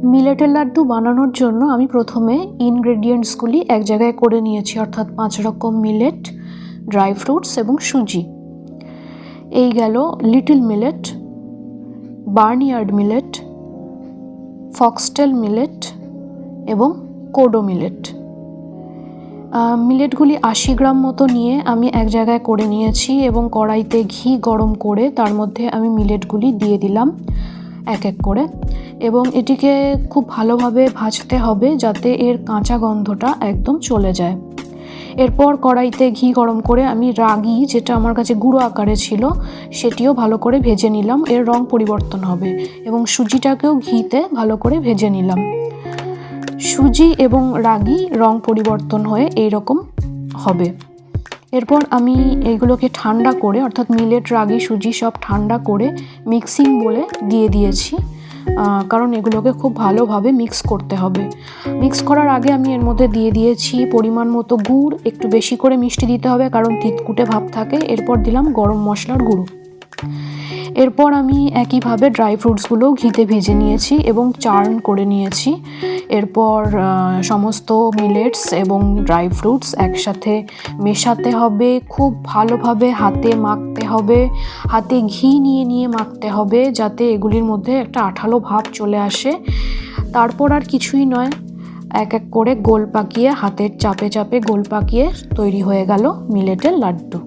মিলেটের লাড্ডু বানানোর জন্য আমি প্রথমে ইনগ্রেডিয়েন্টসগুলি এক জায়গায় করে নিয়েছি, অর্থাৎ 5 রকম মিলেট, ড্রাই ফ্রুটস এবং সুজি। এই গেল little millet, barnyard millet, foxtail millet এবং কোডো মিলেট। মিলেটগুলি 80 গ্রাম মতো নিয়ে আমি এক জায়গায় করে নিয়েছি এবং কড়াইতে ঘি গরম করে তার মধ্যে আমি মিলেটগুলি দিয়ে দিলাম এক এক করে, এবং এটিকে খুব ভালোভাবে ভাজতে হবে যাতে এর কাঁচা গন্ধটা একদম চলে যায়। এরপর কড়াইতে ঘি গরম করে আমি রাগি, যেটা আমার কাছে গুঁড়ো আকারে ছিল, সেটিও ভালো করে ভেজে নিলাম, এর রং পরিবর্তন হবে, এবং সুজিটাকেও ঘিতে ভালো করে ভেজে নিলাম। সুজি এবং রাগি রং পরিবর্তন হয়ে এইরকম হবে। এরপর আমি এইগুলোকে ঠান্ডা করে, অর্থাৎ মিলেট, রাগি, সুজি সব ঠান্ডা করে মিক্সিং বলে দিয়ে দিয়েছি, কারণ এগুলোকে খুব ভালোভাবে মিক্স করতে হবে। মিক্স করার আগে আমি এর মধ্যে দিয়ে দিয়েছি পরিমাণ মতো গুড়, একটু বেশি করে মিষ্টি দিতে হবে কারণ তিতকুটে ভাব থাকে। এরপর দিলাম গরম মশলার গুঁড়ো। এরপর আমি একইভাবে ড্রাই ফ্রুটসগুলোও ঘিতে ভেজে নিয়েছি এবং চার্ন করে নিয়েছি। এরপর সমস্ত মিলেটস এবং ড্রাই ফ্রুটস একসাথে মেশাতে হবে, খুব ভালোভাবে হাতে মাখতে হবে, হাতে ঘি নিয়ে নিয়ে মাখতে হবে যাতে এগুলির মধ্যে একটা আঠালো ভাব চলে আসে। তারপর আর কিছুই নয়, এক এক করে গোল পাকিয়ে, হাতের চাপে চাপে গোল পাকিয়ে তৈরি হয়ে গেল মিলেটের লাড্ডু।